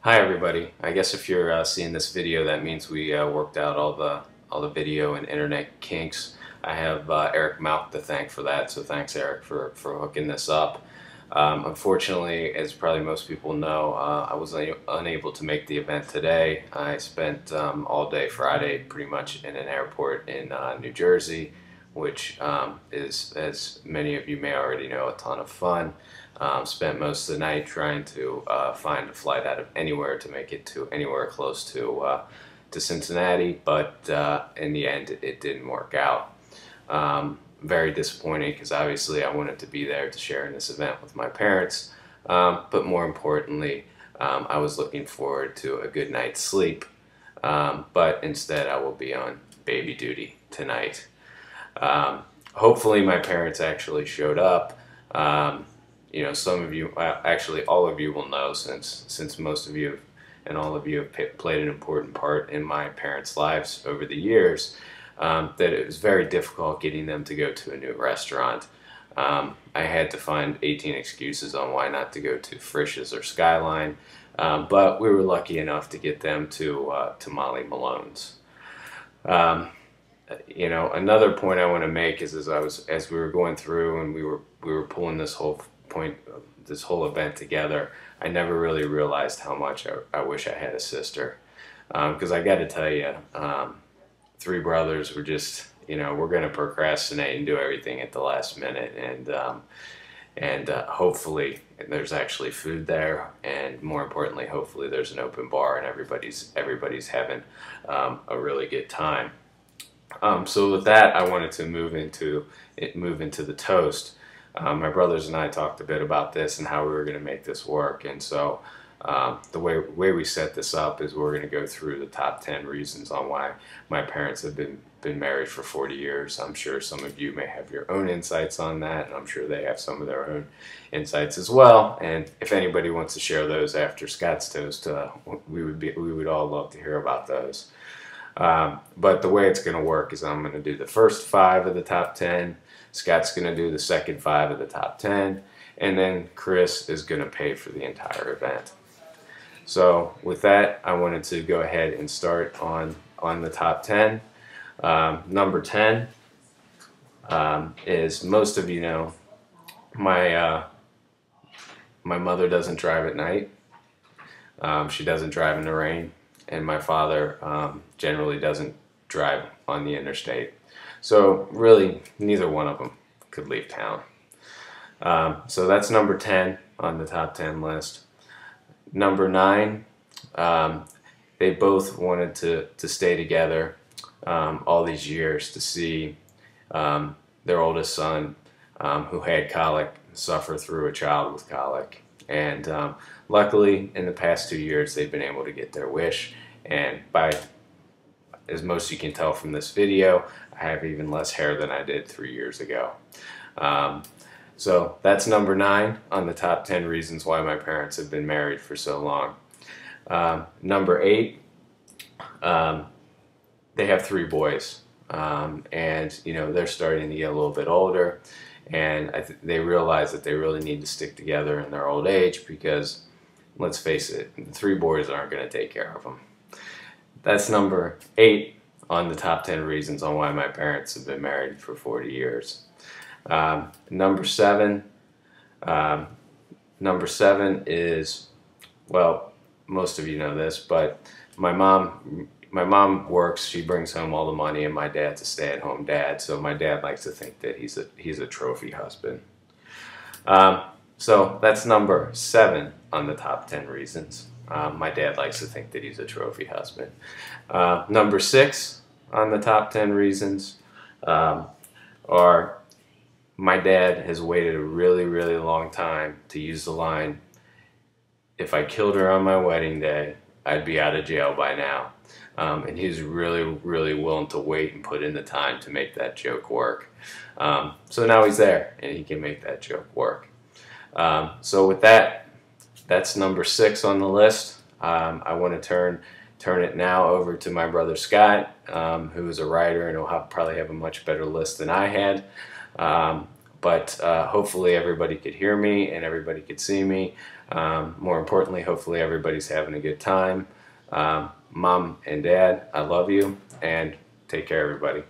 Hi everybody. I guess if you're seeing this video, that means we worked out all the video and internet kinks. I have Eric Malk to thank for that, so thanks Eric for hooking this up. Unfortunately, as probably most people know, I was unable to make the event today. I spent all day Friday pretty much in an airport in New Jersey, which is, as many of you may already know, a ton of fun. Spent most of the night trying to find a flight out of anywhere to make it to anywhere close to Cincinnati, but in the end it didn't work out. Very disappointing because obviously I wanted to be there to share in this event with my parents, but more importantly, I was looking forward to a good night's sleep, but instead I will be on baby duty tonight. Hopefully my parents actually showed up. You know, some of you, actually all of you will know, since most of you and all of you have played an important part in my parents' lives over the years, that it was very difficult getting them to go to a new restaurant. I had to find 18 excuses on why not to go to Frisch's or Skyline, but we were lucky enough to get them to Molly Malone's. You know, another point I want to make is as we were going through and we were pulling this whole event together, I never really realized how much I wish I had a sister, because I got to tell you, three brothers were just, you know, we're going to procrastinate and do everything at the last minute, and hopefully there's actually food there, and more importantly, hopefully there's an open bar and everybody's having a really good time. So with that, I wanted to move into the toast. My brothers and I talked a bit about this and how we were going to make this work, and so the way we set this up is we're going to go through the top 10 reasons on why my parents have been married for 40 years. I'm sure some of you may have your own insights on that, and I'm sure they have some of their own insights as well. And if anybody wants to share those after Scott's toast, we would all love to hear about those. But the way it's going to work is I'm going to do the first 5 of the top 10. Scott's going to do the second 5 of the top 10, and then Chris is going to pay for the entire event. So with that, I wanted to go ahead and start on the top 10. Number 10 is, most of you know, my mother doesn't drive at night. She doesn't drive in the rain, and my father generally doesn't drive on the interstate. So really, neither one of them could leave town. So that's number 10 on the top 10 list. Number 9, they both wanted to stay together all these years to see their oldest son, who had colic, suffer through a child with colic. And luckily, in the past 2 years, they've been able to get their wish. And as most of you can tell from this video, I have even less hair than I did 3 years ago. So that's number 9 on the top 10 reasons why my parents have been married for so long. Number 8, they have 3 boys, and you know, they're starting to get a little bit older, and they realize that they really need to stick together in their old age, because let's face it, 3 boys aren't going to take care of them. That's number 8 on the top 10 reasons on why my parents have been married for 40 years. Number 7 is, well, most of you know this, but my mom works. She brings home all the money, and my dad's a stay-at-home dad. So my dad likes to think that he's a trophy husband. So that's number 7 on the top 10 reasons. My dad likes to think that he's a trophy husband. Number 6 on the top 10 reasons are, my dad has waited a really, really long time to use the line, "If I killed her on my wedding day, I'd be out of jail by now." And he's really, really willing to wait and put in the time to make that joke work. So now he's there, and he can make that joke work. So with that, that's number 6 on the list. I want to turn it now over to my brother Scott, who is a writer and will probably have a much better list than I had. but hopefully everybody could hear me and everybody could see me. More importantly, hopefully everybody's having a good time. Mom and Dad, I love you, and take care, everybody.